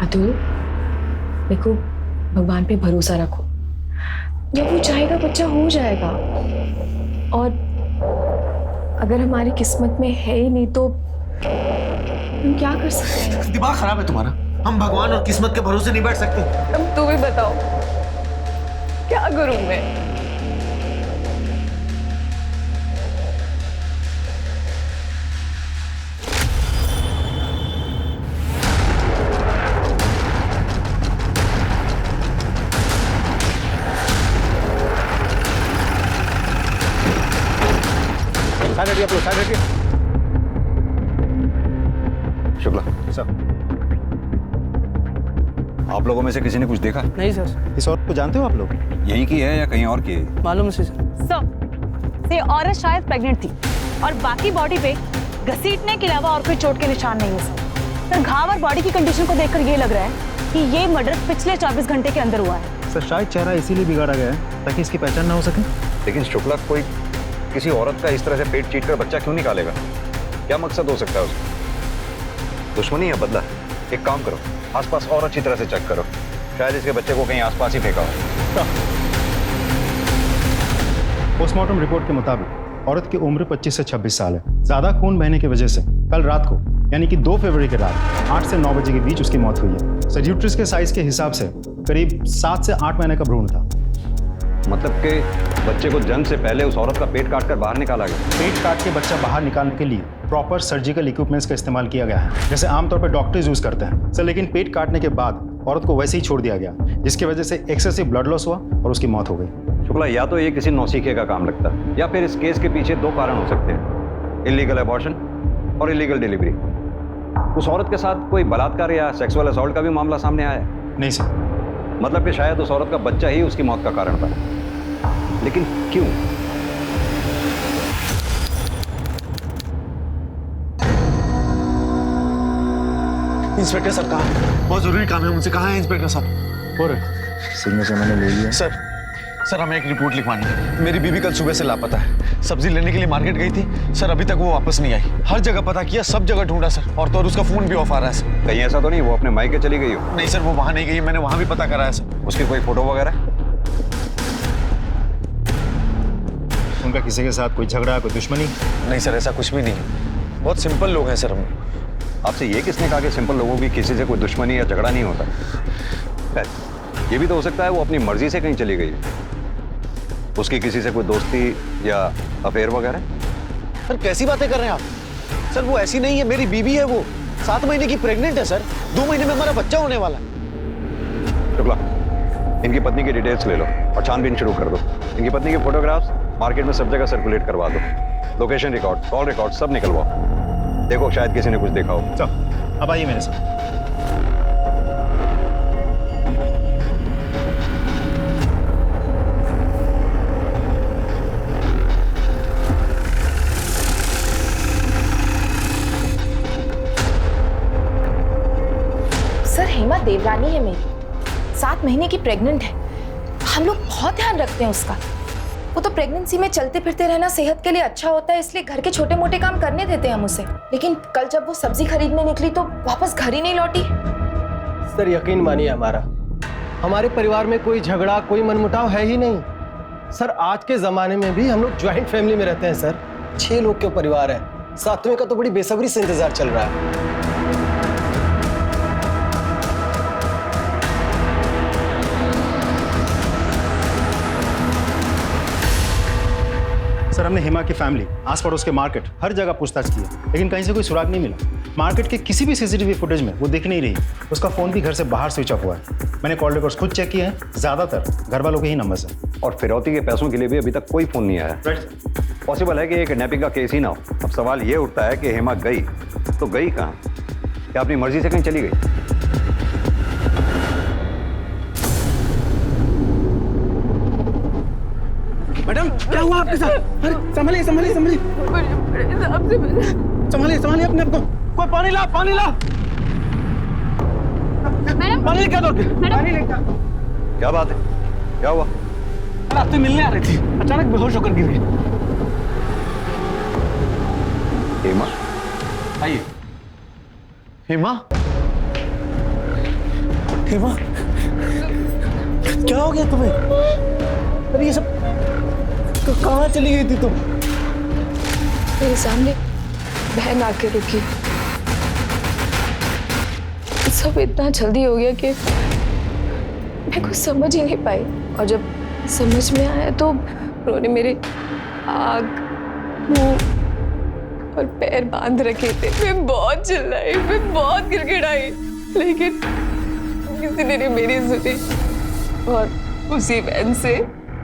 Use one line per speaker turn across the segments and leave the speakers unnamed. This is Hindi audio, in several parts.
अतुल, देखो भगवान पे भरोसा रखो। जब वो चाहेगा बच्चा हो जाएगा। और अगर हमारी किस्मत में है ही नहीं तो हम क्या कर सकते हैं?
दिमाग खराब है तुम्हारा। हम भगवान और किस्मत के भरोसे नहीं बैठ सकते।
अब तू भी बताओ क्या करूं मैं?
साइड हटिए आप लोग, साइड हटिए।
शुक्ला,
सर,
आप लोगों में से किसी ने कुछ देखा?
नहीं सर।
इस औरत को जानते हो आप लोग?
यही की है या कहीं और की है?
मालूम से सर।
सर, ये औरत शायद प्रेग्नेंट थी और बाकी बॉडी पे घसीटने के अलावा और कोई चोट के निशान नहीं है सर। सर, घाव और बॉडी की कंडीशन को देखकर ये लग रहा है कि ये मर्डर पिछले 24 घंटे के अंदर हुआ है।
सर, शायद चेहरा इसीलिए बिगाड़ा गया है ताकि इसकी पहचान ना हो सके।
लेकिन शुक्ला, कोई किसी औरत का इस तरह से पेट चीट कर बच्चा क्यों निकालेगा? क्या मकसद हो सकता है उसका? दुश्मनी या बदला? एक काम करो, आसपास और अच्छी तरह से चेक करो, शायद इसके बच्चे को कहीं आसपास ही फेंका हो।
पोस्टमार्टम रिपोर्ट के मुताबिक औरत की उम्र 25 से 26 साल है। ज्यादा खून बहने की वजह से कल रात को यानी कि 2 फरवरी की रात 8 से 9 बजे के बीच उसकी मौत हुई है। सर, यूट्रस के साइज के हिसाब से करीब 7 से 8 महीने का भ्रूण था।
मतलब कि बच्चे को जन्म से पहले उस औरत का पेट काट कर बाहर निकाला गया?
पेट काट के बच्चा बाहर निकालने के लिए प्रॉपर सर्जिकल इक्विपमेंट्स का इस्तेमाल किया गया है, जैसे आमतौर पर डॉक्टर्स यूज करते हैं। सर, लेकिन पेट काटने के बाद औरत को वैसे ही छोड़ दिया गया, जिसकी वजह से एक्सेसिव ब्लड लॉस हुआ और उसकी मौत हो गई।
शुक्ला, या तो ये किसी नौसीखे का काम लगता है या फिर इस केस के पीछे 2 कारण हो सकते हैं, इलीगल अबॉर्शन और इलीगल डिलीवरी। उस औरत के साथ कोई बलात्कार या सेक्सुअल असॉल्ट का भी मामला सामने आया है?
नहीं सर।
मतलब कि शायद उस औरत का बच्चा ही उसकी मौत का कारण था। लेकिन क्यों?
इंस्पेक्टर साहब कहाँ? बहुत जरूरी काम है उनसे। कहाँ है इंस्पेक्टर साहब?
और सिग्नेचर मैंने ले लिया।
सर हमें एक रिपोर्ट लिखवानी है। मेरी बीवी कल सुबह से लापता है। सब्जी लेने के लिए मार्केट गई थी सर, अभी तक वो वापस नहीं आई। हर जगह पता किया, सब जगह ढूंढा सर, और तो और उसका फोन भी ऑफ आ रहा है सर।
कहीं ऐसा तो नहीं वो अपने मायके चली गई हो?
नहीं सर, वो वहां नहीं गई, मैंने वहां भी पता करा है सर।
उसकी कोई फोटो वगैरह?
उनका किसी के साथ कोई झगड़ा, कोई दुश्मनी?
नहीं सर, ऐसा कुछ भी नहीं है। बहुत सिंपल लोग हैं सर हम।
आपसे ये किसने कहा कि सिंपल लोगों की किसी से कोई दुश्मनी या झगड़ा नहीं होता? खैर, ये भी तो हो सकता है वो अपनी मर्जी से कहीं चली गई है। उसकी किसी से कोई दोस्ती या अफेयर वगैरह?
सर कैसी बातें कर रहे हैं आप? सर वो ऐसी नहीं है, मेरी बीवी है वो। 7 महीने की प्रेग्नेंट है सर। 2 महीने में हमारा बच्चा होने वाला है।
शुक्ला, इनकी पत्नी की डिटेल्स ले लो और छानबीन शुरू कर दो। इनकी पत्नी के फोटोग्राफ्स मार्केट में सब जगह सर्कुलेट करवा दो। लोकेशन रिकॉर्ड, कॉल रिकॉर्ड सब निकलवाओ। देखो शायद किसी ने कुछ देखा हो।
चलो, अब आइए मेरे साथ।
सर, हेमा देवरानी है मेरी, 7 महीने की प्रेग्नेंट है। हम लोग बहुत ध्यान रखते हैं उसका। वो तो प्रेगनेंसी में चलते फिरते रहना सेहत के लिए अच्छा होता है, इसलिए घर के छोटे मोटे काम करने देते हैं हम उसे। लेकिन कल जब वो सब्जी खरीदने निकली तो वापस घर ही नहीं लौटी।
सर यकीन मानिए हमारे परिवार में कोई झगड़ा, कोई मनमुटाव है ही नहीं। सर आज के जमाने में भी हम लोग ज्वाइंट फैमिली में रहते हैं सर। 6 लोग के परिवार है। 7वें का तो बड़ी बेसब्री से इंतजार चल रहा है।
सर, हमने हेमा की फैमिली, आस पड़ोस के मार्केट, हर जगह पूछताछ की है, लेकिन कहीं से कोई सुराग नहीं मिला। मार्केट के किसी भी सीसीटीवी फुटेज में वो दिख नहीं रही। उसका फोन भी घर से बाहर स्विच ऑफ हुआ है। मैंने कॉल रिकॉर्ड्स खुद चेक किए हैं, ज्यादातर घर वालों के ही नंबर है।
और फिरौती के पैसों के लिए भी अभी तक कोई फोन नहीं आया। पॉसिबल है कि ये किडनैपिंग का केस ही ना हो। अब सवाल ये उठता है कि हेमा गई तो गई कहाँ? क्या अपनी मर्जी से कहीं चली गई?
मैडम क्या हुआ आपके साथ? अरे संभलिए संभलिए संभलिए संभलिए संभलिए अपने आप को। कोई पानी ला, पानी ला।
मैडम,
पानी लेके दो। पानी लेके आओ।
क्या बात है? क्या हुआ?
रास्ते मिलने आ रही थी, अचानक बेहोश होकर गिर गई।
हेमा?
आइए।
हेमा?
हेमा, क्या हो गया तुम्हें? अरे ये सब कहाँ चली गई थी तुम?
मेरे सामने बहन आके रुकी। सब इतना जल्दी हो गया कि मैं कुछ समझ ही नहीं पाई, और जब समझ में आया तो उन्होंने मेरे आँख, मुंह और पैर बांध रखे थे। मैं बहुत चिल्लाई, मैं बहुत गिड़गिड़ाई, लेकिन किसी ने मेरी सुनी और उसी वैन से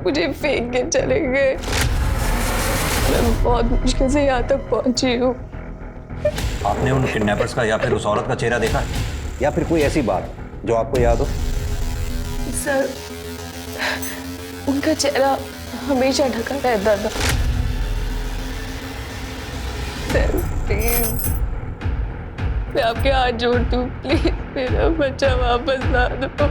मुझे फेंक के चले गए। मैं बहुत मुश्किल से यहाँ तक पहुंची हूँ।
आपने उन किडनैपर्स का या फिर उस औरत का चेहरा देखा, या फिर कोई ऐसी बात जो आपको याद हो?
सर, उनका चेहरा हमेशा ढका रहता था। सर प्लीज, मैं आपके हाथ जोड़ती हूँ, प्लीज मेरा बच्चा वापस ला दो।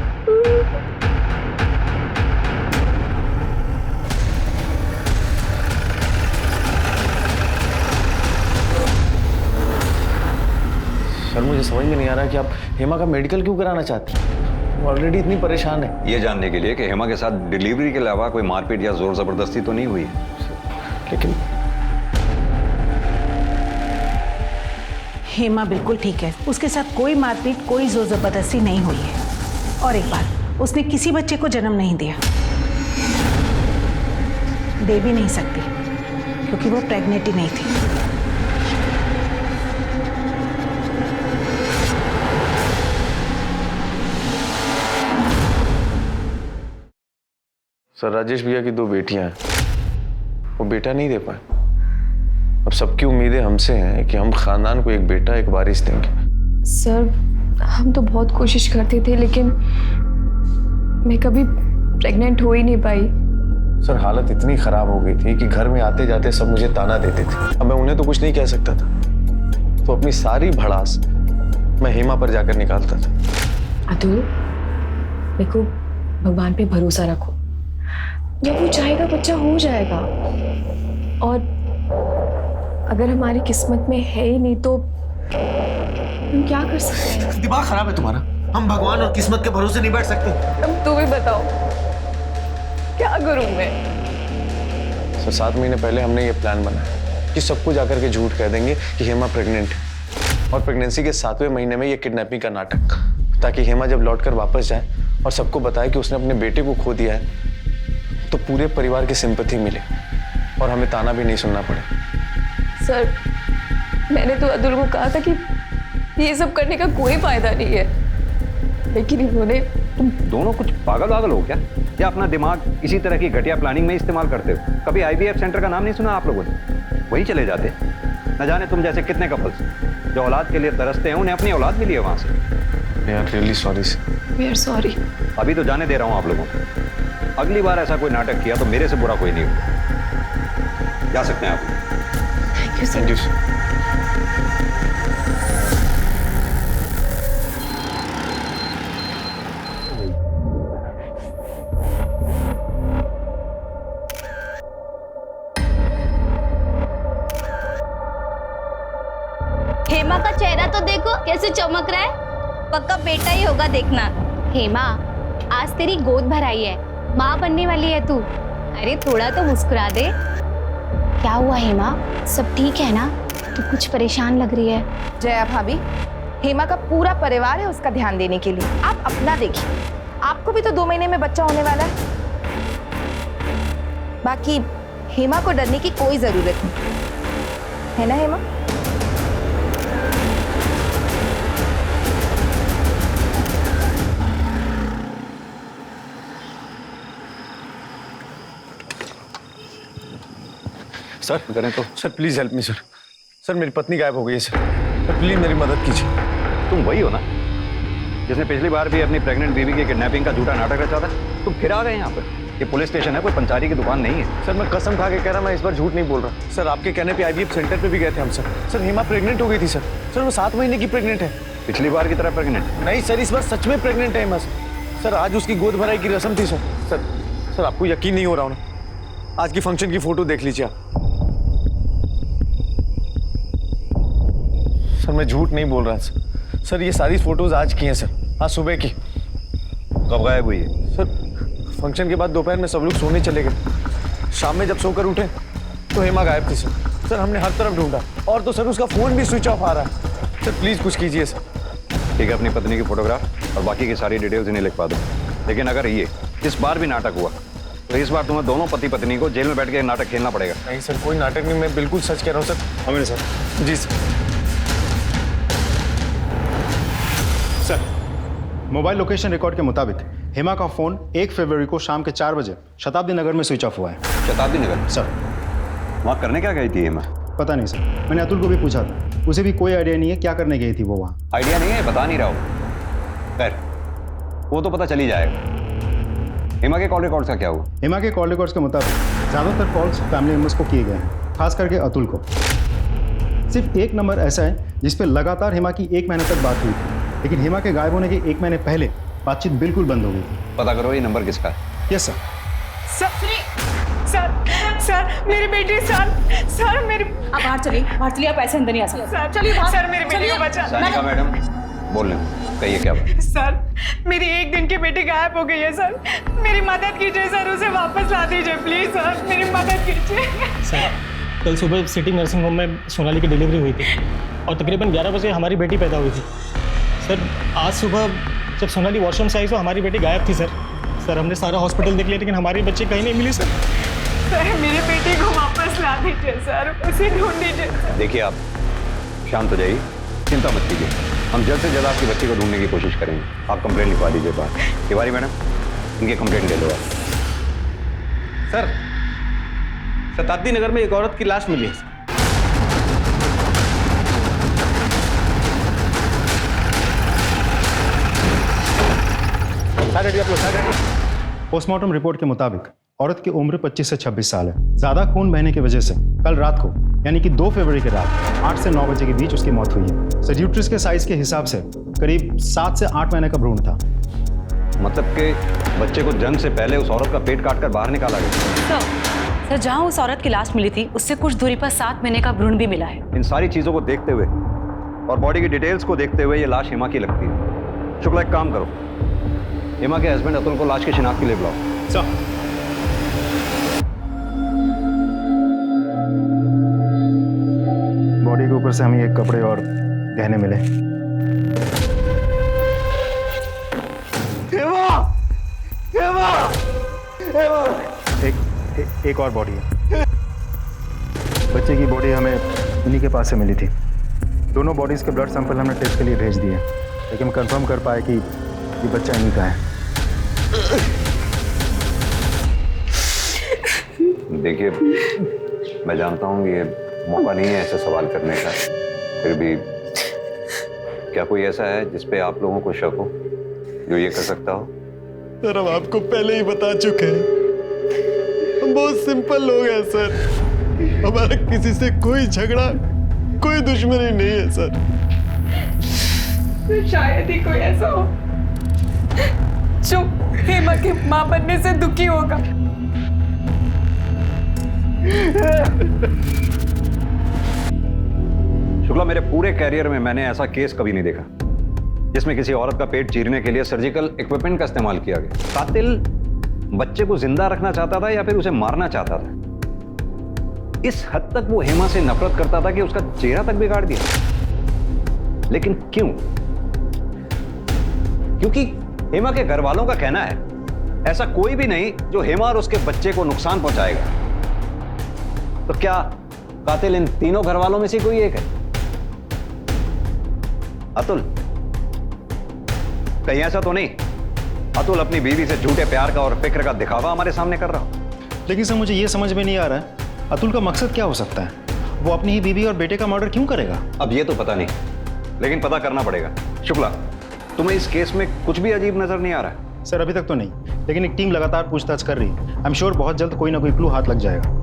सर मुझे समझ में नहीं आ रहा कि आप हेमा का मेडिकल क्यों कराना चाहती हैं? वो ऑलरेडी इतनी परेशान है।
ये जानने के लिए कि हेमा के साथ डिलीवरी के अलावा कोई मारपीट या जोर जबरदस्ती तो नहीं हुई है।
लेकिन
हेमा बिल्कुल ठीक है, उसके साथ कोई मारपीट, कोई जोर जबरदस्ती नहीं हुई है। और एक बात, उसने किसी बच्चे को जन्म नहीं दिया, दे भी नहीं सकती, क्योंकि वो प्रेग्नेंट ही नहीं थी।
सर राजेश भैया की 2 बेटियां हैं, वो बेटा नहीं दे पाए। अब सबकी उम्मीदें हमसे हैं कि हम खानदान को एक बेटा, एक वारिस देंगे।
सर, हम तो बहुत कोशिश करते थे, लेकिन मैं कभी प्रेग्नेंट हो ही नहीं पाई।
सर हालत इतनी खराब हो गई थी कि घर में आते जाते सब मुझे ताना देते थे। अब मैं उन्हें तो कुछ नहीं कह सकता था, तो अपनी सारी भड़ास मैं हेमा पर जाकर निकालता था।
अतुल, देखो, भगवान पे भरोसा रखो, जब वो चाहेगा बच्चा हो जाएगा। और अगर हमारी किस्मत में है ही नहीं तो हम क्या कर सकते हैं?
दिमाग खराब है तुम्हारा। हम भगवान और किस्मत के भरोसे नहीं बैठ सकते।
अब तू भी बताओ, क्या करूं मैं?
सर 7 महीने पहले हमने ये प्लान बनाया कि सबको जाकर के झूठ कह देंगे कि हेमा प्रेग्नेंट है, और प्रेगनेंसी के 7वें महीने में ये किडनैपिंग का नाटक, ताकि हेमा जब लौटकर वापस जाए और सबको बताए कि उसने अपने बेटे को खो दिया है, तो पूरे परिवार की सिंपैथी मिले और हमें ताना भी नहीं सुनना पड़े।
सर, मैंने तो अतुल को कहा था कि ये सब करने का कोई फायदा नहीं है, लेकिन इन्होंने...
तुम दोनों कुछ पागल हो क्या? या अपना दिमाग इसी तरह की घटिया प्लानिंग में इस्तेमाल करते हो? कभी IVF सेंटर का नाम नहीं सुना आप लोगों ने? वहीं चले जाते। न जाने तुम जैसे कितने कपल्स जो औलाद के लिए तरसते हैं, उन्हें अपनी औलाद मिली है वहां से।
यार really sorry sir.
We are sorry.
अभी तो जाने दे रहा हूं आप लोगों को। अगली बार ऐसा कोई नाटक किया तो मेरे से बुरा कोई नहीं होगा। जा सकते हैं आप।
Thank you sir.
Thank you sir.
Hema का चेहरा तो देखो कैसे चमक रहा है, पक्का बेटा ही होगा, देखना। हेमा, आज तेरी गोद भराई है, माँ बनने वाली है तू। अरे थोड़ा तो मुस्कुरा दे। क्या हुआ हेमा, सब ठीक है ना? तू कुछ परेशान लग रही है।
जया भाभी, हेमा का पूरा परिवार है उसका ध्यान देने के लिए, आप अपना देखिए। आपको भी तो 2 महीने में बच्चा होने वाला है। बाकी हेमा को डरने की कोई जरूरत नहीं है ना हेमा?
सर करें तो sir please help me sir. Sir मेरी पत्नी गायब हो गई है सर प्लीज मेरी मदद कीजिए।
तुम वही हो ना जिसने पिछली बार भी अपनी प्रेग्नेंट बीवी की किडनैपिंग का झूठा नाटक रचा था? तुम फिर आ गए यहाँ पर। ये पुलिस स्टेशन है, कोई पंचारी की दुकान नहीं है।
सर मैं कसम खा के कह रहा, मैं इस बार झूठ नहीं बोल रहा। सर आपके कहने पे IVF सेंटर पे भी गए थे हम सर। सर हेमा प्रेग्नेंट हो गई थी सर। सर वो 7 महीने की प्रेग्नेंट है।
पिछली बार की तरह प्रेग्नेंट?
नहीं सर, इस बार सच में प्रेग्नेंट है हेमा सर। आज उसकी गोद भराई की रस्म थी सर। सर आपको यकीन नहीं हो रहा ना? आज की फंक्शन की फोटो देख लीजिए आप। सर मैं झूठ नहीं बोल रहा सर। सर ये सारी फोटोज आज की हैं सर, आज सुबह की।
कब गायब हुई है?
सर फंक्शन के बाद दोपहर में सब लोग सोने चले गए। शाम में जब सोकर उठे तो हेमा गायब थी सर हमने हर तरफ ढूंढा और तो सर उसका फोन भी स्विच ऑफ आ रहा है। सर प्लीज कुछ कीजिए सर।
ठीक है, अपनी पत्नी की फोटोग्राफ और बाकी की सारी डिटेल्स इन्हें लिखवा दो। लेकिन अगर ये इस बार भी नाटक हुआ तो इस बार तुम्हें दोनों पति पत्नी को जेल में बैठ के नाटक खेलना पड़ेगा।
नहीं सर कोई नाटक नहीं, मैं बिल्कुल सच कह रहा हूँ सर।
हमें सर।
जी sir.
Sir mobile location record के मुताबिक हेमा का फोन 1 फरवरी को शाम के 4 बजे शताब्दी नगर में स्विच ऑफ हुआ है।
शताब्दी नगर?
सर
वहाँ करने क्या गई थी हेमा?
पता नहीं सर, मैंने अतुल को भी पूछा था, उसे भी कोई आइडिया नहीं है क्या करने गई थी वो वहाँ।
आइडिया नहीं है, बता नहीं रहा हूँ। खैर वो तो पता चल ही जाएगा। हेमा के कॉल रिकॉर्ड्स का क्या हुआ?
हेमा के कॉल रिकॉर्ड्स के मुताबिक ज़्यादातर कॉल्स फैमिली मेम्बर्स को किए गए हैं, खास करके अतुल को। सिर्फ एक नंबर ऐसा है जिस पे लगातार हेमा की 1 महीने तक बात हुई थी, लेकिन हेमा के गायब होने के 1 महीने पहले बातचीत बिल्कुल बंद हो गई थी।
पता करो ये नंबर किसका है।
Yes sir.
सर मेरी बेटी सर मेरी
आप बाहर चलिए आप ऐसे अंदर नहीं आ सकते।
सर चलिए सर मेरी बेटी को बचा।
सानिका मैडम बोल लें, कहिए क्या बात?
सर मेरी 1 दिन की बेटी गायब हो गई है सर, मेरी मदद कीजिए सर, उसे वापस ला दीजिए प्लीज सर, मेरी मदद कीजिए।
सर कल सुबह सिटी नर्सिंग होम में सोनाली की डिलीवरी हुई थी और तकरीबन 11 बजे हमारी बेटी पैदा हुई थी। सर आज सुबह जब सोनाली वॉशरूम से आई तो हमारी बेटी गायब थी सर हमने सारा हॉस्पिटल देख लिया लेकिन हमारी बच्ची कहीं नहीं मिली सर
मेरी बेटी को वापस ला दीजिए सर, उसे ढूंढ दीजिए सर।
देखिए आप शांत हो जाइए, चिंता मत कीजिए, हम जल्द से जल्द आपकी बच्ची को ढूंढने की कोशिश करेंगे। आप कंप्लेंट लिखवा दीजिए बाहर। तिवारी मैडम इनकी कंप्लेंट ले लो आप।
सर शताब्दी नगर में एक औरत की लाश मिली है।
पोस्टमार्टम रिपोर्ट के मुताबिक औरत की उम्र 25 से 26 साल है। ज्यादा खून बहने की वजह से कल रात को यानी कि 2 फरवरी की रात 8 से 9 बजे के बीच उसकी मौत हुई है। सर यूट्रस के साइज के हिसाब से करीब 7 से 8 महीने का भ्रूण था।
मतलब कि बच्चे को जन्म से पहले उस औरत का पेट काटकर बाहर निकाला गया।
सर जहाँ उस औरत की लाश मिली थी उससे कुछ दूरी पर 7 महीने का भ्रूण भी मिला है।
इन सारी चीजों को देखते हुए और बॉडी की डिटेल्स को देखते हुए ये लाश हेमा की लगती है। शुक्ला एक काम करो, हेमा के हस्बैंड अतुल को लाश की शिनाख्त के लिए बुलाओ।
सर बॉडी के ऊपर से हमें एक कपड़े और गहने मिले। एक और बॉडी है। बच्चे की बॉडी हमें इन्हीं के पास से मिली थी। दोनों बॉडीज के ब्लड सैंपल हमने टेस्ट के लिए भेज दिए, लेकिन हम कंफर्म कर पाए कि ये बच्चा इन्हीं का है।
देखिए मैं जानता हूँ ये मौका नहीं है ऐसे सवाल करने का, फिर भी क्या कोई ऐसा है जिस पे आप लोगों को शक हो जो ये कर सकता हो?
सर हम आपको पहले ही बता चुके हैं, हम बहुत सिंपल लोग हैं सर, हमारा किसी से कोई झगड़ा कोई दुश्मनी नहीं है सर।
तो शायद ही कोई ऐसा हो जो हेमा के मां बनने से दुखी होगा।
शुक्ला मेरे पूरे कैरियर में मैंने ऐसा केस कभी नहीं देखा जिसमें किसी औरत का पेट चीरने के लिए सर्जिकल इक्विपमेंट का इस्तेमाल किया गया। कातिल बच्चे को जिंदा रखना चाहता था या फिर उसे मारना चाहता था। इस हद तक वो हेमा से नफरत करता था कि उसका चेहरा तक बिगाड़ दिया। लेकिन क्यों? क्योंकि हेमा के घर वालों का कहना है ऐसा कोई भी नहीं जो हेमा और उसके बच्चे को नुकसान पहुंचाएगा। तो क्या कातिल इन तीनों घर वालों में से कोई एक है? अतुल? कहीं ऐसा तो नहीं अतुल अपनी बीवी से झूठे प्यार का और फिक्र का दिखावा हमारे सामने कर रहा हो?
लेकिन सर मुझे ये समझ में नहीं आ रहा है अतुल का मकसद क्या हो सकता है? वो अपनी ही बीवी और बेटे का मर्डर क्यों करेगा?
अब ये तो पता नहीं, लेकिन पता करना पड़ेगा। शुक्ला तुम्हें इस केस में कुछ भी अजीब नजर नहीं आ रहा है?
सर अभी तक तो नहीं, लेकिन एक टीम लगातार पूछताछ कर रही है। आई एम श्योर बहुत जल्द कोई ना कोई क्लू हाथ लग जाएगा।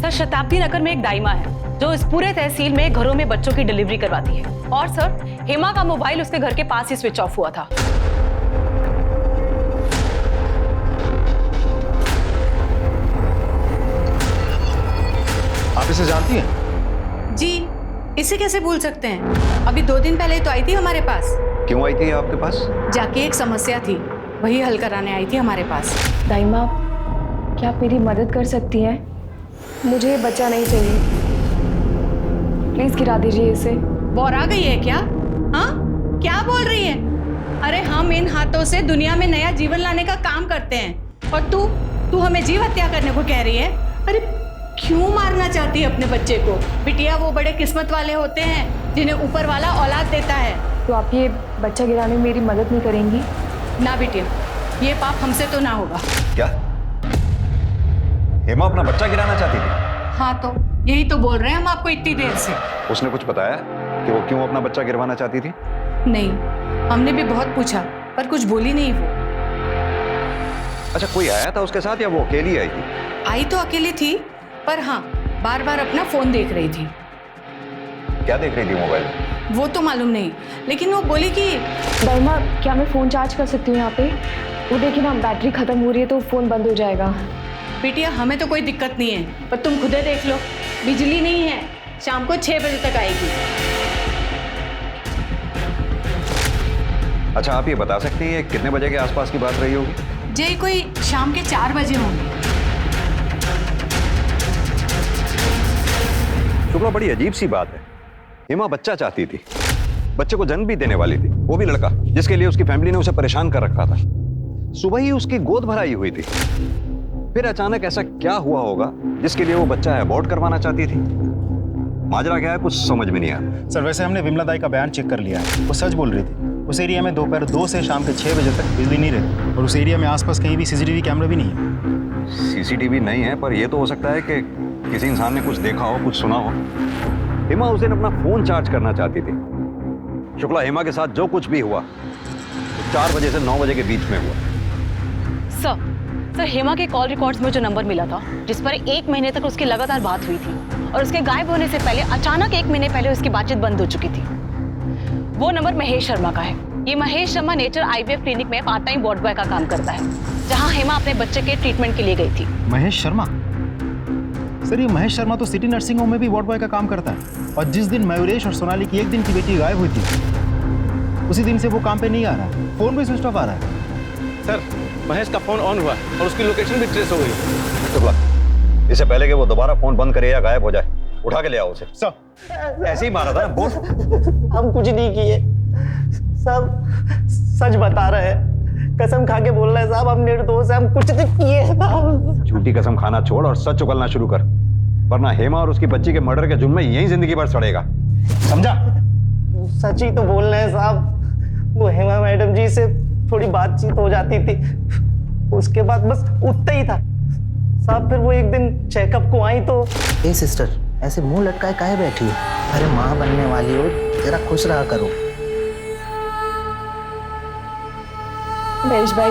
सर शताब्दी नगर में एक दाइमा है जो इस पूरे तहसील में घरों में बच्चों की डिलीवरी करवाती है। और सर हेमा का मोबाइल उसके घर के पास ही स्विच ऑफ हुआ था।
आप इसे जानती हैं?
जी, इसे कैसे भूल सकते हैं? अभी 2 दिन पहले तो आई थी हमारे पास।
क्यों आई थी आपके पास?
जाके एक समस्या थी, वही हल कराने आई थी हमारे पास।
दाई माँ, क्या आप मेरी मदद कर सकती हैं? मुझे बच्चा नहीं चाहिए, प्लीज गिरा दीजिए इसे।
बौरा गई है क्या? हाँ, क्या बोल रही है? अरे हम इन हाथों से दुनिया में नया जीवन लाने का काम करते हैं, और तू हमें जीव हत्या करने को कह रही है? अरे क्यों मारना चाहती है अपने बच्चे को? बिटिया, वो बड़े किस्मत वाले होते हैं जिन्हें ऊपर वाला औलाद देता है।
तो आप ये बच्चा गिराने में मेरी मदद नहीं करेंगी?
ना बिटिया, ये पाप हमसे तो ना होगा।
क्या हेमा अपना बच्चा गिराना चाहती थी?
हाँ, तो यही तो बोल रहे हैं हम आपको इतनी देर से।
उसने कुछ बताया कि वो क्यों अपना बच्चा गिरवाना चाहती थी?
नहीं, हमने भी बहुत पूछा पर कुछ बोली नहीं वो।
अच्छा, कोई आया था उसके साथ या वो अकेली आई थी?
आई तो अकेली थी, पर हाँ, बार बार अपना फोन देख रही थी।
क्या देख रही थी मोबाइल में?
वो तो मालूम नहीं, लेकिन वो बोली कि
दाई माँ, क्या मैं फ़ोन चार्ज कर सकती हूँ यहाँ पे? वो देखिए ना, बैटरी ख़त्म हो रही है तो फ़ोन बंद हो जाएगा।
बिटिया, हमें तो कोई दिक्कत नहीं है, पर तुम खुदे देख लो, बिजली नहीं है, शाम को 6 बजे तक आएगी।
अच्छा, आप ये बता सकती हैं कितने बजे के आसपास की बात रही होगी?
जे कोई शाम के 4 बजे होंगे।
शुक्ला, बड़ी अजीब सी बात है। हेमा बच्चा चाहती थी, बच्चे को जन्म भी देने वाली थी, वो भी लड़का जिसके लिए उसकी फैमिली ने उसे परेशान कर रखा था। सुबह ही उसकी गोद भराई हुई थी, फिर अचानक ऐसा क्या हुआ होगा जिसके लिए वो बच्चा अबॉर्ट करवाना चाहती थी? माजरा क्या है, कुछ समझ में नहीं आया।
सर, वैसे हमने विमला दाई का बयान चेक कर लिया है, वो सच बोल रही थी। उस एरिया में दोपहर 2 से शाम के 6 बजे तक बिजली नहीं रहती, और उस एरिया में आसपास कहीं भी सीसीटीवी कैमरा भी नहीं है।
सीसीटीवी नहीं है, पर यह तो हो सकता है कि किसी इंसान ने कुछ देखा हो, कुछ सुना हो। हेमा उस दिन अपना फोन चार्ज करना चाहती थी। शुक्ला, हेमा के साथ जो कुछ भी हुआ 4 बजे से 9 बजे के बीच में हुआ।
सर, हेमा के कॉल रिकॉर्ड्स में जो नंबर मिला था, जिस पर 1 महीने तक उसकी लगातार बात हुई थी, और उसके गायब होने से पहले अचानक 1 महीने पहले उसकी बातचीत बंद हो चुकी थी, वो नंबर महेश शर्मा का है। ये Mahesh Sharma nature IVF clinic में पार्ट टाइम वार्ड बॉय का काम करता है, जहां हेमा अपने बच्चे के ट्रीटमेंट के लिए गई थी।
महेश शर्मा? सर, ये महेश शर्मा तो सिटी नर्सिंग होम में भी वार्ड बॉय का काम करता है, और जिस दिन मयूरेश और सोनाली की 1 दिन की बेटी गायब हुई थी, उसी दिन से वो काम पे नहीं आ रहा है, फोन भी स्विच ऑफ आ रहा है।
सर, महेश का फोन ऑन हुआ और उसकी लोकेशन भी ट्रेस हो गई।
शुक्ला, इससे पहले कि वो दोबारा फोन बंद करे या गायब हो जाए, उठा के ले आओ उसे।
सर,
ऐसे ही मारा था ना, बोल।
हम कुछ नहीं किए, सब सच बता रहे हैं, कसम खा के बोल रहे हैं साहब, हम निर्दोष हैं, हम कुछ नहीं किए साहब।
झूठी कसम खाना छोड़ और सच उगलना शुरू कर, वरना हेमा और उसकी बच्ची के मर्डर के जुर्म में यही जिंदगी भर सड़ेगा, समझा?
सच ही तो बोल रहे हैं साहब, वो हेमा मैडम जी से थोड़ी बातचीत हो जाती थी, उसके बाद बस उतना ही था साहब। फिर वो एक दिन चेकअप को आई तो।
ए सिस्टर, ऐसे मुंह लटकाए काहे बैठी हो? अरे माँ बनने वाली हो, जरा खुश रहा करो।
महेश भाई,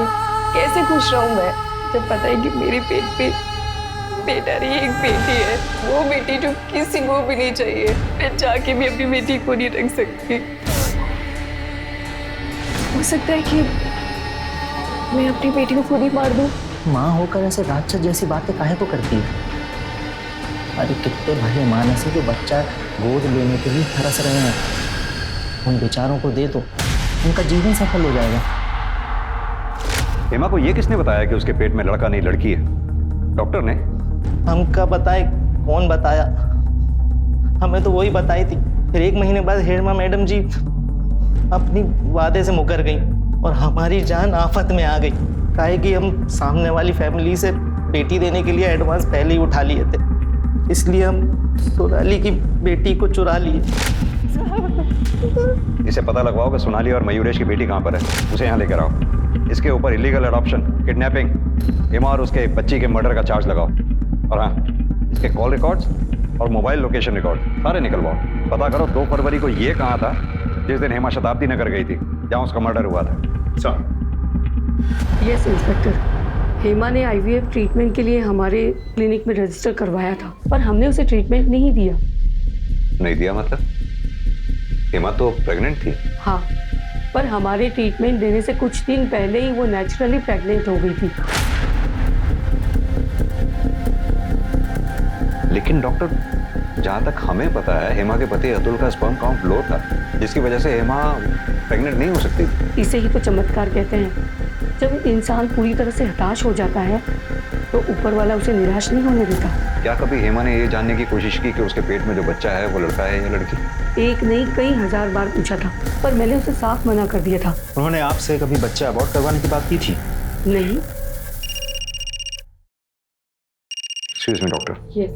कैसे खुश रहूं मैं जब पता है कि मेरे पेट पे बेटा नहीं, एक बेटी है, वो बेटी जो किसी को भी नहीं चाहिए। मैं जाके भी अपनी बेटी को नहीं रख सकती। हो सकता है कि मैं अपनी बेटी को खुद ही मार दूं।
माँ होकर ऐसे राक्षस जैसी बातें काहे को करती है? अरे कितने भले मानस है जो बच्चा गोद लेने के लिए तरस रहे हैं, उन बेचारों को दे दो, उनका जीवन सफल हो जाएगा।
हेमा को ये किसने बताया कि उसके पेट में लड़का नहीं लड़की है? डॉक्टर ने?
हमका बताए, कौन बताया? हमें तो वही बताई थी। फिर 1 महीने बाद हेमा मैडम जी अपनी वादे से मुकर गई और हमारी जान आफत में आ गई। काहे कि हम सामने वाली फैमिली से बेटी देने के लिए एडवांस पहले ही उठा लिए थे, इसलिए हम सोनाली की बेटी को चुरा लिए।
इसे पता लगवाओ कि सोनाली और मयूरेश की बेटी कहाँ पर है, उसे यहाँ लेकर आओ। इसके ऊपर इलीगल अडॉप्शन, किडनैपिंग, हेमा और उसके बच्ची के मर्डर का चार्ज लगाओ। और हाँ, इसके कॉल रिकॉर्ड्स और मोबाइल लोकेशन रिकॉर्ड सारे निकलवाओ। पता करो 2 फरवरी को ये कहाँ था जिस दिन हेमा शताब्दी नगर गई थी, जहाँ उसका मर्डर हुआ था।
यस इंस्पेक्टर, हेमा ने आईवीएफ ट्रीटमेंट के लिए हमारे क्लिनिक में रजिस्टर करवाया था, पर हमने उसे ट्रीटमेंट नहीं दिया।
नहीं दिया मतलब? हेमा तो प्रेग्नेंट थी।
हाँ, पर हमारे ट्रीटमेंट देने से कुछ दिन पहले ही वो नेचुरली प्रेग्नेंट हो गई थी।
लेकिन डॉक्टर, जहां तक हमें पता है हेमा के पति अतुल का स्पर्म काउंट लो था, जिसकी वजह से हेमा प्रेग्नेंट नहीं हो सकती थी।
इसे ही तो चमत्कार कहते हैं। जब इंसान पूरी तरह से हताश हो जाता है तो ऊपर वाला उसे निराश नहीं होने देता।
क्या कभी हेमा ने ये जानने की कोशिश की कि उसके पेट में जो बच्चा है वो लड़का है या लड़की?
एक नहीं कई हजार बार पूछा था, पर मैंने उसे साफ मना कर दिया था।
उन्होंने आपसे कभी बच्चा अबॉर्ट करवाने की बात की थी?
नहीं।
Excuse me doctor.
Yes.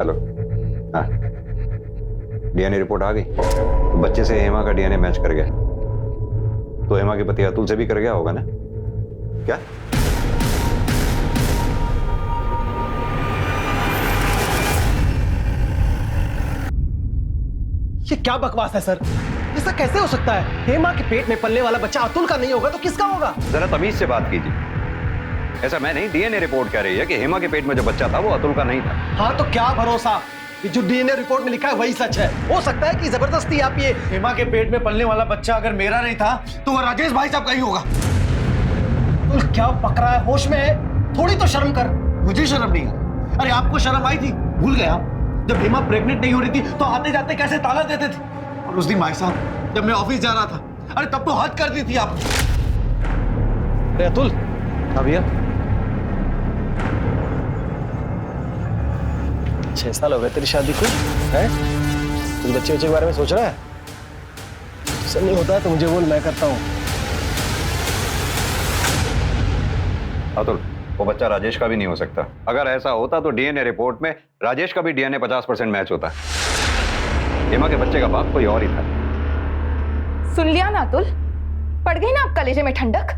Hello. हाँ, डीएनए रिपोर्ट आ गई। तो बच्चे से हेमा का डीएनए मैच कर गया, तो हेमा के पति अतुल से भी कर गया होगा ना? क्या?
ये क्या बकवास है सर? ऐसा कैसे हो सकता है? हेमा के पेट में पलने वाला बच्चा अतुल का नहीं होगा तो किसका होगा?
जरा तमीज से बात कीजिए। ऐसा मैं नहीं, डीएनए रिपोर्ट कह रही है कि हेमा के पेट में जो बच्चा था वो अतुल का नहीं था।
हाँ तो क्या भरोसा कि जो डीएनए रिपोर्ट में लिखा है वही सच है? हो सकता है कि जबरदस्ती आप ये
हेमा के पेट में पलने वाला बच्चा अगर मेरा नहीं था तो वो राजेश भाई साहब का ही होगा।
अतुल क्या बक रहा है? होश में है? थोड़ी तो शर्म कर।
मुझे शर्म नहीं आ। अरे आपको शर्म आई थी? भूल गया जब हेमा प्रेग्नेंट नहीं हो रही थी तो आते जाते कैसे ताला देते थे। और उस दिन भाई साहब जब मैं ऑफिस जा रहा था, अरे तब तो हद कर दी थी आप।
अरे अतुल।
हाँ भैया।
6 साल हो गए तेरी शादी को, है? कुछ बच्चे के बारे में सोच रहा है? सब नहीं होता है तो मुझे बोल, मैं करता हूँ।
अतुल, वो बच्चा राजेश का भी नहीं हो सकता। अगर ऐसा होता तो डीएनए रिपोर्ट में राजेश का भी डीएनए 50% मैच होता। हेमा के बच्चे का बाप कोई और ही था।
सुन लिया ना अतुल? पड़ गई ना आप कलेजे में ठंडक?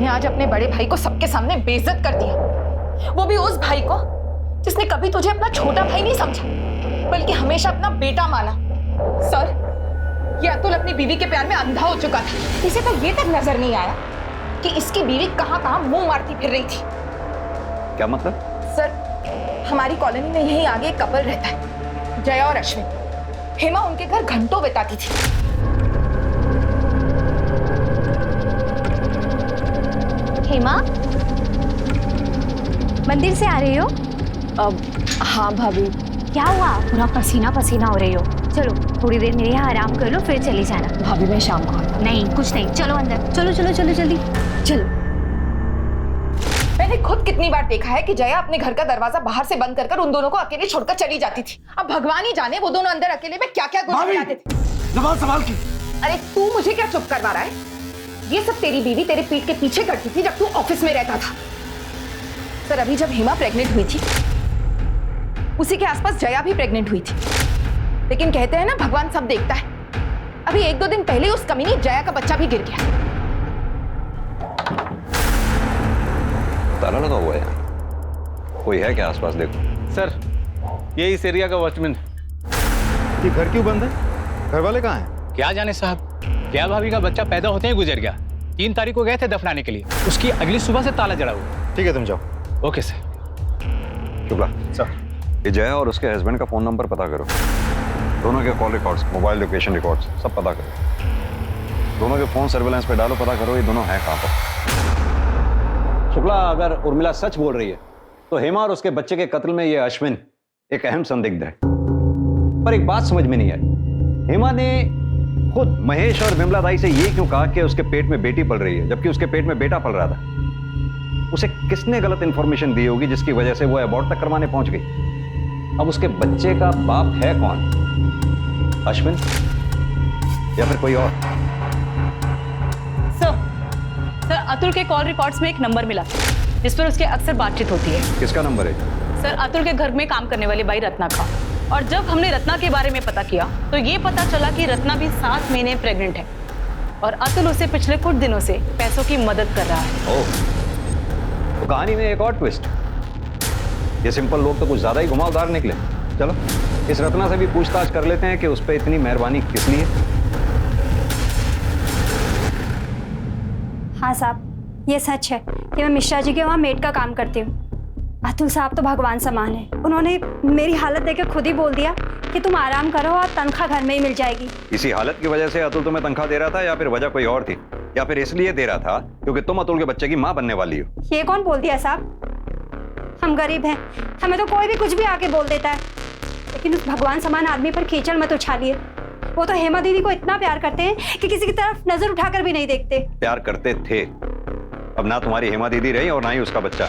मैं आज अपने बड़े भाई को सबके सामने बेइज्जत कर दिया, वो भी उस भाई को जिसने कभी तुझे अपना छोटा भाई नहीं समझा बल्कि हमेशा अपना बेटा माना। सर, ये अतुल अपनी बीवी के प्यार में अंधा हो चुका था। इसे तो ये तक नजर नहीं आया कि इसकी बीवी कहां-कहां मुंह मारती फिर रही थी।
क्या मतलब?
सर, हमारी कॉलोनी में यहीं आगे एक कपल रहता है, जया और अश्विन। हेमा उनके घर घंटों बिताती थी।
हेमा, मंदिर से आ रही हो?
हाँ भाभी।
क्या हुआ? पूरा पसीना पसीना हो रही हो। चलो थोड़ी देर मेरे यहाँ आराम कर लो, फिर चली जाना।
भाभी मैं शाम को आता हूँ।
नहीं कुछ नहीं, चलो अंदर, चलो चलो चलो जल्दी चलो।
मैंने खुद कितनी बार देखा है कि जया अपने घर का दरवाजा बाहर से बंद कर उन दोनों को अकेले छोड़कर चली जाती थी। अब भगवान ही जाने वो दोनों अंदर अकेले में क्या क्या गुजराते थे।
जबान संभाल के।
अरे तू मुझे क्या चुप करवा रहा है? ये सब तेरी बीवी तेरे पीठ के पीछे करती थी जब तू ऑफिस में रहता था। सर, अभी जब हेमा प्रेग्नेंट हुई थी उसी के आसपास जया भी प्रेग्नेंट हुई थी, लेकिन कहते हैं ना भगवान सब देखता है। अभी 1-2 दिन पहले उस कमीनी जया का बच्चा भी गिर गया।
ताला लगा हुआ है, कोई है क्या आसपास? देखो
सर, ये इस एरिया का वॉचमैन।
ये घर क्यों बंद है? घर वाले कहाँ हैं?
क्या जाने साहब, क्या भाभी का बच्चा पैदा होते ही गुजर गया। 3 तारीख को गए थे दफनाने के लिए, उसकी अगली सुबह से ताला जड़ा हुआ।
ठीक है, तुम जाओ।
Okay sir.
शुक्ला सर, ये जया और उसके हस्बैंड का फोन नंबर पता करो, दोनों के call records, mobile location records सब पता करो। दोनों के फोन सर्विलांस पे डालो, पता करो ये दोनों हैं कहाँ पर। शुक्ला, अगर उर्मिला सच बोल रही है तो हेमा और उसके बच्चे के कत्ल में ये अश्विन एक अहम संदिग्ध है। पर एक बात समझ में नहीं आई, हेमा ने खुद महेश और विमला दाई से ये क्यों कहा कि उसके पेट में बेटी पल रही है जबकि उसके पेट में बेटा पल रहा था? उसे किसने गलत इंफॉर्मेशन दी होगी जिसकी वजह से वो अबॉर्ट तक करवाने पहुंच गई? अब उसके बच्चे का बाप है कौन? अश्विन या फिर कोई और?
सर, अतुल के कॉल रिकॉर्ड्स में एक नंबर मिला जिस पर उसके अक्सर बातचीत होती है।
किसका नंबर है?
सर, अतुल के घर में काम करने वाली बाई रत्ना का। और जब हमने रत्ना के बारे में पता किया तो ये पता चला कि रत्ना भी 7 महीने प्रेग्नेंट है और अतुल उसे पिछले कुछ दिनों से पैसों की मदद कर रहा है।
ओह, तो कहानी में एक और ट्विस्ट। ये सिंपल लोग तो कुछ ज्यादा ही घुमावदार निकले। चलो इस रत्ना से भी पूछताछ कर लेते हैं कि उस पर इतनी मेहरबानी किस लिए।
हाँ साहब, ये सच है कि मैं मिश्रा जी के वहाँ मेड का काम करती हूँ। अतुल साहब तो भगवान समान है। उन्होंने मेरी हालत देखकर खुद ही बोल दिया कि तुम आराम करो और तनख्वाह घर में ही मिल जाएगी।
इसी हालत की वजह से अतुल तुम्हें तनख्वाह दे रहा था या फिर वजह कोई और थी? या फिर इसलिए दे रहा था क्योंकि तुम अतुल के बच्चे की माँ बनने वाली हो?
ये कौन बोल दिया साहब? हम गरीब हैं, हमें तो कोई भी कुछ भी आके बोल देता है, लेकिन उस भगवान समान आदमी पर कीचड़ मत उछालिए। वो तो हेमा दीदी को इतना प्यार करते हैं कि किसी की तरफ नजर उठाकर भी नहीं देखते।
प्यार करते थे, अब ना तुम्हारी हेमा दीदी रही और ना ही उसका बच्चा,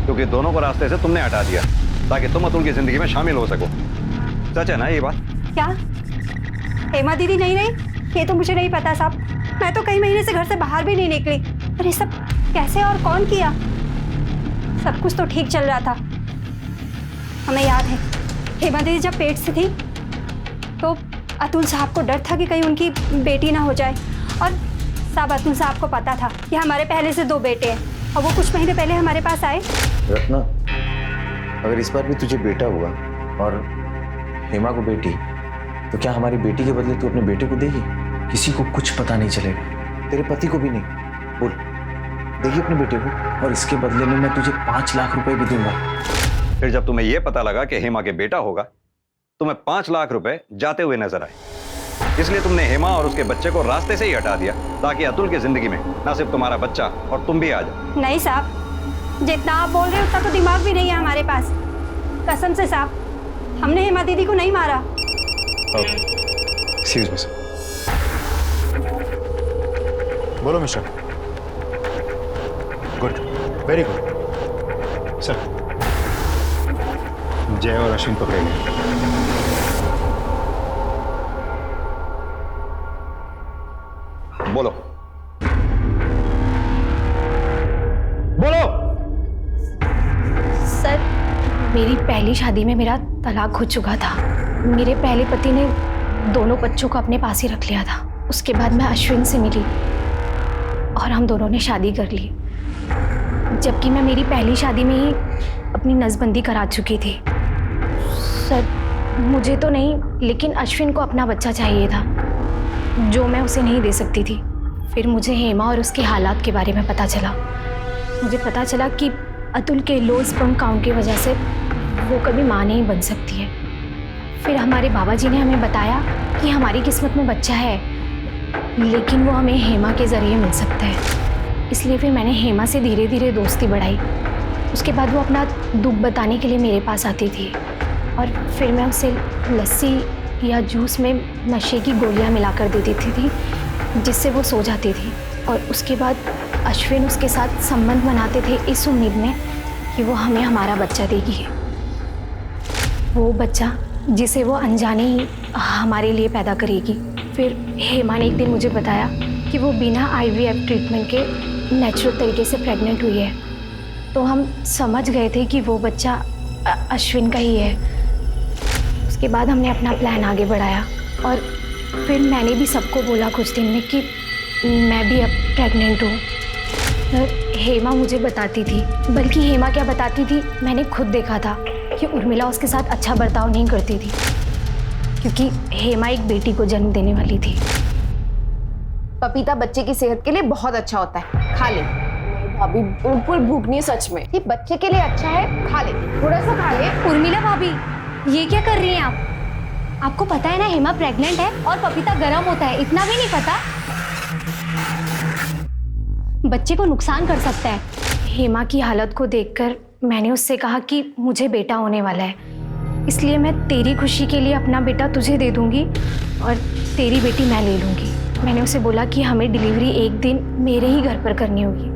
क्योंकि दोनों को रास्ते से तुमने हटा दिया ताकि तुम अतुल की जिंदगी में शामिल हो सको। सच है ना ये बात?
क्या हेमा दीदी नहीं रही? ये तो मुझे नहीं पता साहब, मैं तो कई महीने से घर से बाहर भी नहीं निकली। पर ये सब कैसे और कौन किया? सब कुछ तो ठीक चल रहा था। हमें याद है हेमा दीदी जब पेट से थी तो अतुल साहब को डर था कि कहीं उनकी बेटी ना हो जाए, और साहब अतुल साहब को पता था कि हमारे पहले से 2 बेटे हैं, और वो कुछ महीने पहले हमारे पास आए।
रत्ना, अगर इस बार भी तुझे बेटा हुआ और हेमा को बेटी, तो क्या हमारी बेटी के बदले तू अपने बेटे को देगी? किसी को कुछ पता नहीं चलेगा, तेरे पति को भी नहीं। बोल, देगी अपने बेटे को, और इसके बदले में मैं तुझे 5 लाख रुपए भी दूंगा।
फिर जब तुम्हें यह पता लगा कि हेमा के बेटा होगा, तुम्हें 5 लाख रुपए जाते हुए नजर आए, इसलिए तुमने हेमा और उसके बच्चे को रास्ते से ही हटा दिया ताकि अतुल की जिंदगी में ना सिर्फ तुम्हारा बच्चा और तुम भी आ जाओ।
नहीं साहब, जितना आप बोल रहे हो उतना तो दिमाग भी नहीं है हमारे पास। कसम से साहब, हमने हेमा दीदी को नहीं मारा।
Excuse me sir.
बोलो mister. Good, very good sir. Jay और अश्विन पकड़े गए।
बोलो
बोलो।
सर, मेरी पहली शादी में मेरा तलाक हो चुका था। मेरे पहले पति ने दोनों बच्चों को अपने पास ही रख लिया था। उसके बाद मैं अश्विन से मिली और हम दोनों ने शादी कर ली, जबकि मैं मेरी पहली शादी में ही अपनी नसबंदी करा चुकी थी। सर, मुझे तो नहीं, लेकिन अश्विन को अपना बच्चा चाहिए था, जो मैं उसे नहीं दे सकती थी। फिर मुझे हेमा और उसके हालात के बारे में पता चला। मुझे पता चला कि अतुल के लो स्पर्म काउंट की वजह से वो कभी माँ नहीं बन सकती है। फिर हमारे बाबा जी ने हमें बताया कि हमारी किस्मत में बच्चा है, लेकिन वो हमें हेमा के ज़रिए मिल सकता है। इसलिए फिर मैंने हेमा से धीरे धीरे दोस्ती बढ़ाई। उसके बाद वो अपना दुख बताने के लिए मेरे पास आती थी, और फिर मैं उसे लस्सी या जूस में नशे की गोलियां मिलाकर दे देती थी, जिससे वो सो जाती थी। और उसके बाद अश्विन उसके साथ संबंध बनाते थे इस उम्मीद में कि वो हमें हमारा बच्चा देगी, वो बच्चा जिसे वो अनजाने ही हमारे लिए पैदा करेगी। फिर हेमा ने एक दिन मुझे बताया कि वो बिना IVF ट्रीटमेंट के नेचुरल तरीके से प्रेग्नेंट हुई है। तो हम समझ गए थे कि वो बच्चा अश्विन का ही है। उसके बाद हमने अपना प्लान आगे बढ़ाया, और फिर मैंने भी सबको बोला कुछ दिन में कि मैं भी अब प्रेग्नेंट हूँ। हेमा मुझे बताती थी, बल्कि हेमा क्या बताती थी, मैंने खुद देखा था कि उर्मिला उसके साथ अच्छा बर्ताव नहीं करती थी, क्योंकि हेमा एक बेटी को जन्म देने वाली थी। पपीता बच्चे की सेहत के लिए बहुत अच्छा होता है, खा ले। भाभी बिल्कुल भूख नहीं, सच में ये बच्चे के लिए अच्छा है, खा ले, थोड़ा सा खा ले।
उर्मिला भाभी, ये क्या कर रही हैं आप? आपको पता है ना हेमा प्रेग्नेंट है और पपीता गर्म होता है, इतना भी नहीं पता? बच्चे को नुकसान कर सकता है।
हेमा की हालत को देखकर मैंने उससे कहा कि मुझे बेटा होने वाला है, इसलिए मैं तेरी खुशी के लिए अपना बेटा तुझे दे दूंगी और तेरी बेटी मैं ले लूँगी। मैंने उसे बोला कि हमें डिलीवरी एक दिन मेरे ही घर पर करनी होगी,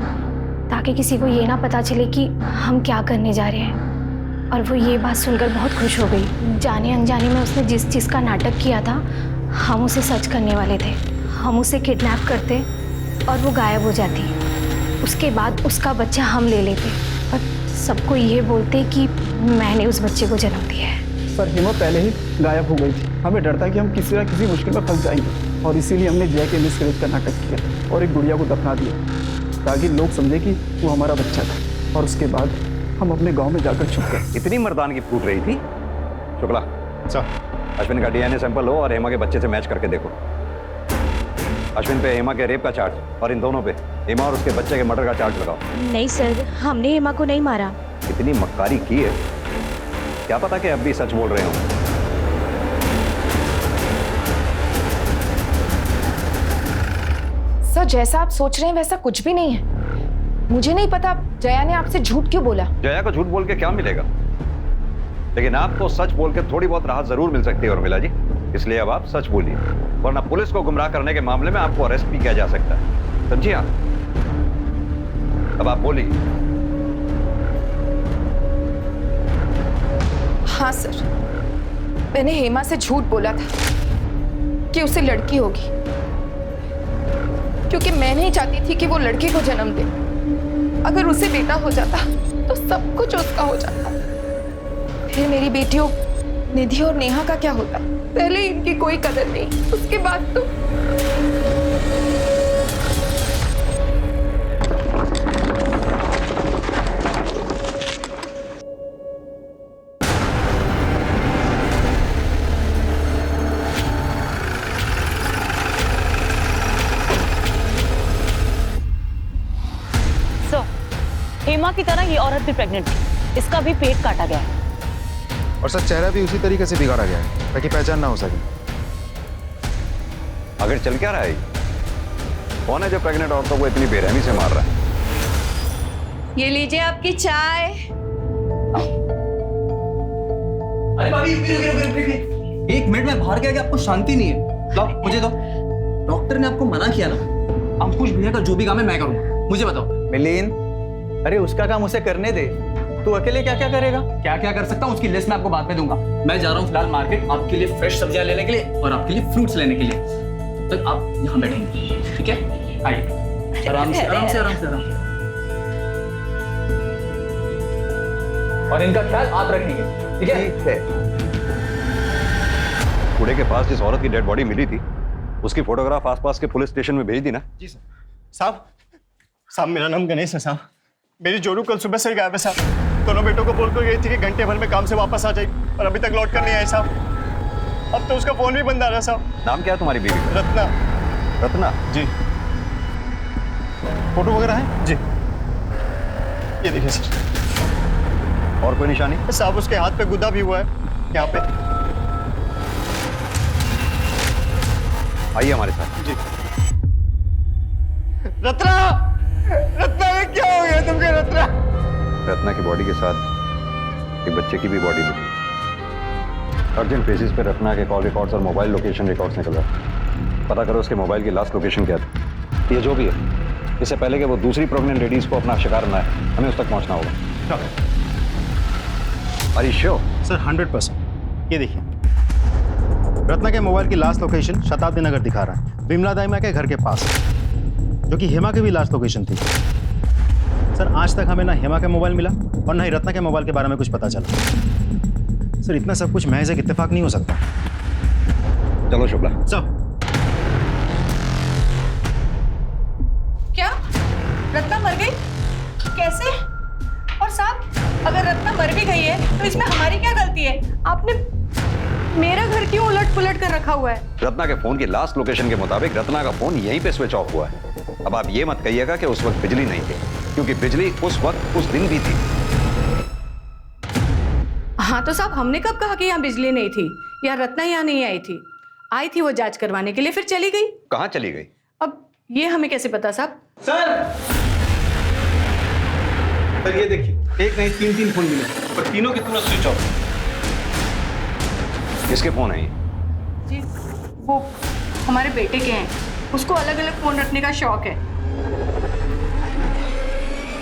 ताकि किसी को ये ना पता चले कि हम क्या करने जा रहे हैं। और वो ये बात सुनकर बहुत खुश हो गई। जाने अनजाने में उसने जिस चीज़ का नाटक किया था, हम उसे सच करने वाले थे। हम उसे किडनैप करते और वो गायब हो जाती। उसके बाद उसका बच्चा हम ले लेते और सबको ये बोलते कि मैंने उस बच्चे को जन्म दिया है।
पर हेमा पहले ही गायब हो गई थी। हमें डर था कि हम किसी ना किसी मुश्किल में फंस जाएंगे, और इसीलिए हमने जय के मिसकैरेज का नाटक किया और एक गुड़िया को दफना दिया, ताकि लोग समझे कि वो हमारा बच्चा था। और उसके बाद हम अपने गांव में जाकर छुप गए।
इतनी मर्दानगी फूट रही थी। शुक्ला, अश्विन का DNA सैंपल लो और हेमा के बच्चे से मैच करके देखो। अश्विन पे हेमा के रेप का चार्ज और इन दोनों पे हेमा और उसके बच्चे के मर्डर का चार्ज लगाओ।
नहीं सर, हमने हेमा को नहीं मारा।
इतनी मक्कारी की है, क्या पता कि अब भी सच बोल रहे हो।
सर, जैसा आप सोच रहे हैं वैसा कुछ भी नहीं है। मुझे नहीं पता जया ने आपसे झूठ क्यों बोला।
जया को झूठ बोल के क्या मिलेगा, लेकिन आपको सच बोल के थोड़ी बहुत राहत जरूर मिल सकती है उर्मिला जी। इसलिए अब आप सच बोलिए, वरना पुलिस को गुमराह करने के मामले में आपको अरेस्ट भी किया जा सकता है, समझिए आप। अब आप बोलिए।
हाँ सर, मैंने हेमा से झूठ बोला था कि उसे लड़की होगी, क्योंकि मैं नहीं चाहती थी कि वो लड़की को जन्म दे। अगर उसे बेटा हो जाता तो सब कुछ उसका हो जाता। फिर मेरी बेटियों निधि और नेहा का क्या होता? पहले इनकी कोई कदर नहीं, उसके बाद तो
हेमा की तरह ये औरत भी प्रेग्नेंट थी, इसका भी पेट काटा गया है।
और सर चेहरा भी उसी तरीके से बिगाड़ा गया है ताकि पहचान ना हो सके।
आखिर चल क्या रहा है? कौन है जो प्रेग्नेंट औरतों को इतनी बेरहमी से मार रहा है?
ये लीजिए आपकी चाय।
अरे भाभी रुकिए। एक मिनट में बाहर गया कि आपको शांति नहीं है। लो मुझे दो। डॉक्टर ने आपको मना किया ना, अंकुश भैया का जो भी काम है मैं करूंगा। मुझे बताओ।
मिलिंद, अरे उसका काम उसे करने दे, तू अकेले क्या क्या करेगा?
क्या क्या कर सकता हूँ उसकी लिस्ट मैं आपको बाद में दूंगा। मैं जा रहा हूँ फिलहाल मार्केट आपके लिए फ्रेश सब्जियां लेने के लिए और आपके लिए फ्रूट्स लेने के लिए। तो आप यहाँ बैठेंगे, ठीक है? आइए आराम से। और इनका ख्याल आप रखेंगे, ठीक है?
ठीक है। कूड़े के पास जिस औरत की डेड बॉडी मिली थी, उसकी फोटोग्राफ आसपास के पुलिस स्टेशन में भेज दी ना?
जी सर। साहब मेरा नाम गणेश है साहब। मेरी जोरू कल सुबह से गायब है साहब। दोनों बेटों को बोलकर गई थी कि घंटे भर में काम से वापस आ जाएगी, और अभी तक लौट कर नहीं आए साहब। अब तो उसका फोन भी बंद आ रहा है साहब।
नाम क्या है तुम्हारी बीवी का?
रत्ना।
रत्ना?
जी। फोटो वगैरह है? जी। ये देखिए सर।
और कोई निशानी?
साहब उसके हाथ पे गुदा भी हुआ है, यहाँ पे।
आइए हमारे साथ।
जी। रत्ना! रत्ना ये क्या हो गया तुमके रत्ना?
रत्ना की बॉडी के साथ एक बच्चे की भी बॉडी मिली। अर्जेंट बेसिस पे रत्ना के कॉल रिकॉर्ड्स और मोबाइल लोकेशन रिकॉर्ड्स निकल रहा। पता करो उसके मोबाइल की लास्ट लोकेशन क्या थी। ये जो भी है, इससे पहले कि वो दूसरी प्रेग्नेंट लेडीज को अपना शिकार बनाए, हमें उस तक पहुंचना होगा। Are you sure?
सर 100%। ये देखिए, रत्ना के मोबाइल की लास्ट लोकेशन शताब्दी नगर दिखा रहा है, विमला दाइमा के घर के पास, जो कि हेमा की भी लास्ट लोकेशन थी। सर आज तक हमें ना हेमा का मोबाइल मिला और ना ही रत्ना के मोबाइल के बारे में कुछ पता चला। सर इतना सब कुछ महज एक इत्तेफाक नहीं हो सकता।
चलो शुक्ला।
सब
क्या रत्ना मर गई? कैसे? और साहब अगर रत्ना मर भी गई है तो इसमें हमारी क्या गलती है? आपने मेरा घर क्यों उलट पुलट कर रखा हुआ है?
रत्ना के फोन की लास्ट लोकेशन के मुताबिक रत्ना का फोन यहीं पे स्विच ऑफ हुआ है। अब आप ये मत कहिएगा कि उस वक्त बिजली नहीं थी, क्योंकि बिजली उस वक्त उस दिन भी थी।
हाँ तो साहब हमने कब कहा कि यहाँ बिजली नहीं थी या रत्ना यहाँ नहीं आई थी? आई थी वो जांच करवाने के लिए, फिर चली गई।
कहाँ चली गई?
अब ये हमें कैसे पता साहब?
सर ये देखिए, एक नहीं तीन फोन मिले और तीनों के तीनों स्विच ऑफ।
किसके फोन है ये?
जी वो हमारे बेटे के हैं, उसको अलग अलग फोन रखने का शौक है।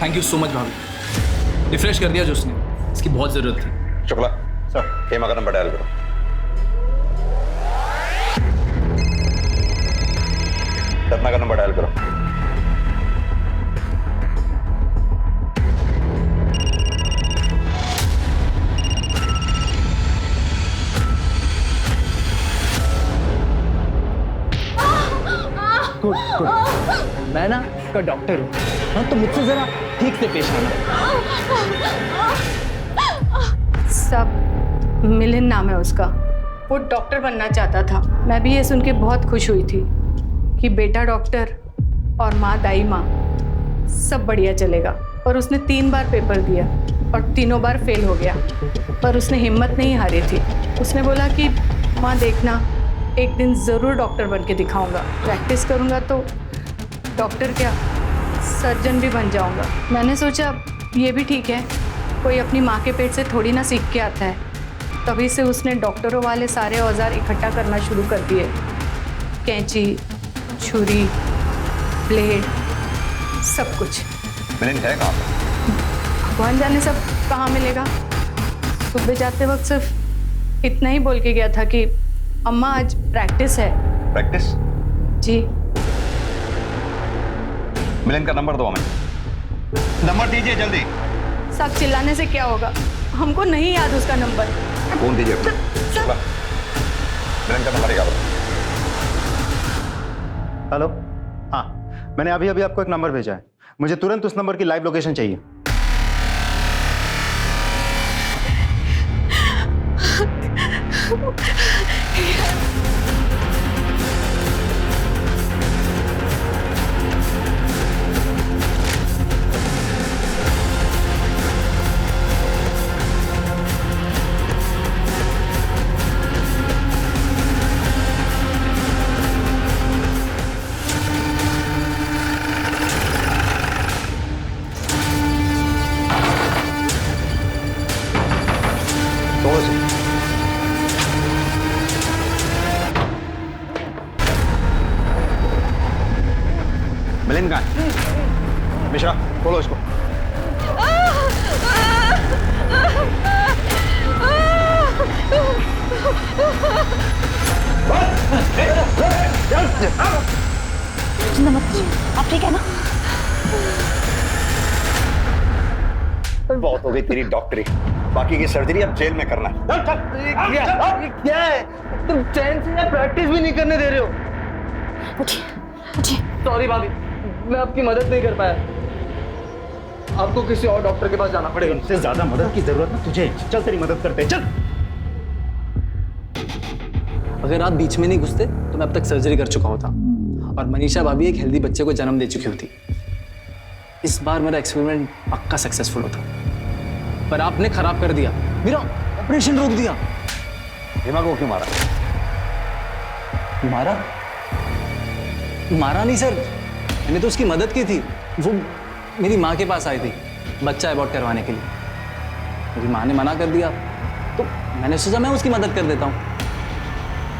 थैंक यू सो मच भाभी, रिफ्रेश कर दिया जो उसने, इसकी बहुत जरूरत थी।
शुक्ला सर, हेमा का नंबर डायल करो। रत्ना का नंबर डायल करो।
गुड गुड, मैं ना का डॉक्टर हूँ, हाँ तो मुझसे जरा ठीक से पेश आना।
सब मिलिंद नाम है उसका, वो डॉक्टर बनना चाहता था। मैं भी ये सुन के बहुत खुश हुई थी कि बेटा डॉक्टर और माँ दाई माँ, सब बढ़िया चलेगा। और उसने 3 बार पेपर दिया और तीनों बार फेल हो गया, पर उसने हिम्मत नहीं हारी थी। उसने बोला कि माँ देखना, एक दिन ज़रूर डॉक्टर बन के दिखाऊंगा, प्रैक्टिस करूंगा तो डॉक्टर क्या सर्जन भी बन जाऊंगा। मैंने सोचा ये भी ठीक है, कोई अपनी माँ के पेट से थोड़ी ना सीख के आता है। तभी से उसने डॉक्टरों वाले सारे औजार इकट्ठा करना शुरू कर दिए, कैंची, छुरी, ब्लेड, सब कुछ।
मिलन है कहाँ पे?
भगवान जाने सब कहाँ मिलेगा। सुबह जाते वक्त सिर्फ इतना ही बोल के गया था कि अम्मा आज प्रैक्टिस है।
प्रैक्टिस?
जी।
मिलन का नंबर दो हमें। नंबर दीजिए जल्दी।
सब चिल्लाने से क्या होगा, हमको नहीं याद उसका नंबर।
फोन दीजिए। मिलन का नंबर याद।
हेलो, हाँ, मैंने अभी अभी आपको एक नंबर भेजा है। मुझे तुरंत उस नंबर की लाइव लोकेशन चाहिए।
मिलन कहाँ है? मिश्रा, खोलो इसको।
चिंता मत कीजिए, आप ठीक है ना?
बहुत हो गई तेरी डॉक्टरी, बाकी की सर्जरी अब जेल में करना है।
क्या है? तुम चैन से प्रैक्टिस भी नहीं करने दे रहे हो। सॉरी भाभी, मैं आपकी मदद नहीं कर पाया। आपको किसी और डॉक्टर के पास जाना पड़ेगा।
इससे ज्यादा मदद की जरूरत ना तुझे। चल तेरी मदद करते हैं, चल।
अगर आप बीच में नहीं घुसते तो मैं अब तक सर्जरी कर चुका होता और मनीषा भाभी एक हेल्दी बच्चे को जन्म दे चुकी होती। इस बार मेरा एक्सपेरिमेंट पक्का सक्सेसफुल होता, पर आपने खराब कर दिया, मेरा ऑपरेशन रोक दिया।
हेमा को क्यों मारा?
मारा? मारा नहीं सर, मैंने तो उसकी मदद की थी। वो मेरी माँ के पास आई थी बच्चा अबॉर्ट करवाने के लिए। मेरी माँ ने मना कर दिया तो मैंने सोचा मैं उसकी मदद कर देता हूँ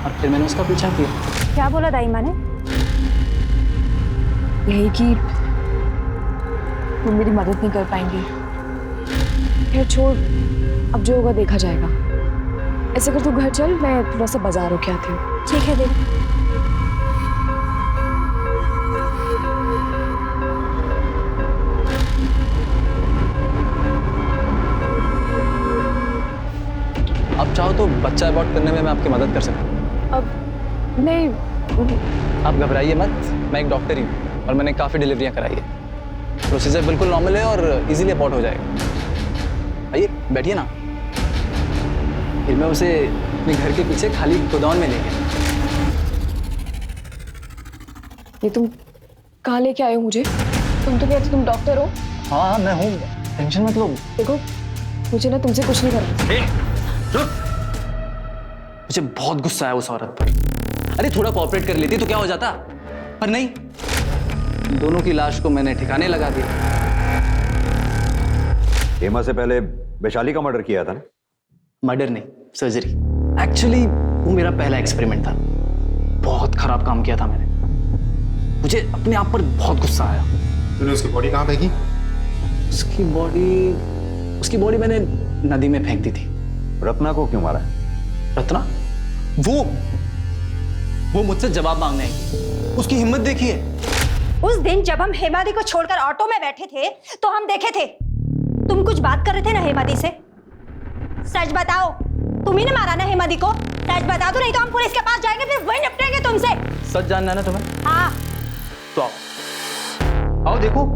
और फिर मैंने उसका पीछा किया।
क्या बोला दाई माँ ने?
यही कि तुम मेरी मदद नहीं कर पाएंगी। खैर छोड़, अब जो होगा देखा जाएगा। ऐसे कर तू घर चल, मैं थोड़ा सा बाजार होके आती हूँ।
ठीक है दीदी।
आप चाहो तो बच्चा अबॉर्ट करने में मैं आपकी मदद कर सकता हूँ।
अब नहीं,
आप घबराइए मत, मैं एक डॉक्टर ही हूँ और मैंने काफ़ी डिलीवरियाँ कराई है। प्रोसीजर बिल्कुल नॉर्मल है और इजीली अबॉर्ट हो जाएगा। आइए बैठिए ना, फिर मैं उसे अपने घर के पीछे खाली गोदाम में ले गया।
ये तुम कहाँ लेके आए हो मुझे? तुम तो कहते तुम डॉक्टर हो।
हाँ मैं हूँ, टेंशन मत लो।
देखो मुझे ना तुमसे कुछ नहीं करना।
मुझे बहुत गुस्सा है उस औरत पर। अरे थोड़ा कोऑपरेट कर लेती तो क्या हो जाता, पर नहीं, दोनों की लाश को मैंने ठिकाने लगा दिया।
हेमा से पहले वैशाली का मर्डर किया था ना?
मर्डर नहीं, सर्जरी। एक्चुअली वो मेरा पहला एक्सपेरिमेंट था। बहुत खराब काम किया था मैंने। मुझे अपने आप पर बहुत गुस्सा आया।
तूने उसकी बॉडी कहाँ फेंकी?
उसकी बॉडी मैंने नदी में फेंक दी थी।
रत्ना को क्यों मारा?
रत्ना? वो मुझसे जवाब मांगने आई। उसकी हिम्मत देखिए।
उस दिन जब हम हेमादी को छोड़कर ऑटो में बैठे थे तो हम देखे थे तुम कुछ बात कर रहे थे ना हेमादी से। सच बताओ, तुम ही ने मारा ना हेमादी को? सच बता दो, नहीं तो हम पुलिस के पास जाएंगे, फिर वही निपटेंगे तुमसे।
सच जानना है ना तुम्हें?
हाँ।
तो आओ देखो।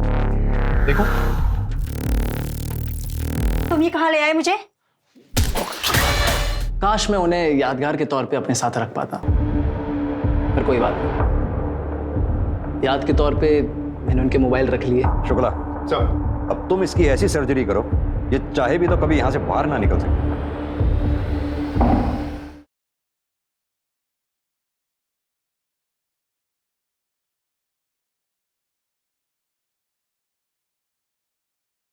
तुम ये कहाँ ले आए मुझे?
काश मैं उन्हें यादगार के तौर पे अपने साथ रख पाता, पर कोई बात नहीं। याद के तौर पे मैंने उनके मोबाइल रख लिए।
शुक्ला, अब तुम इसकी ऐसी सर्जरी करो ये चाहे भी तो कभी यहाँ से बाहर ना निकल सके।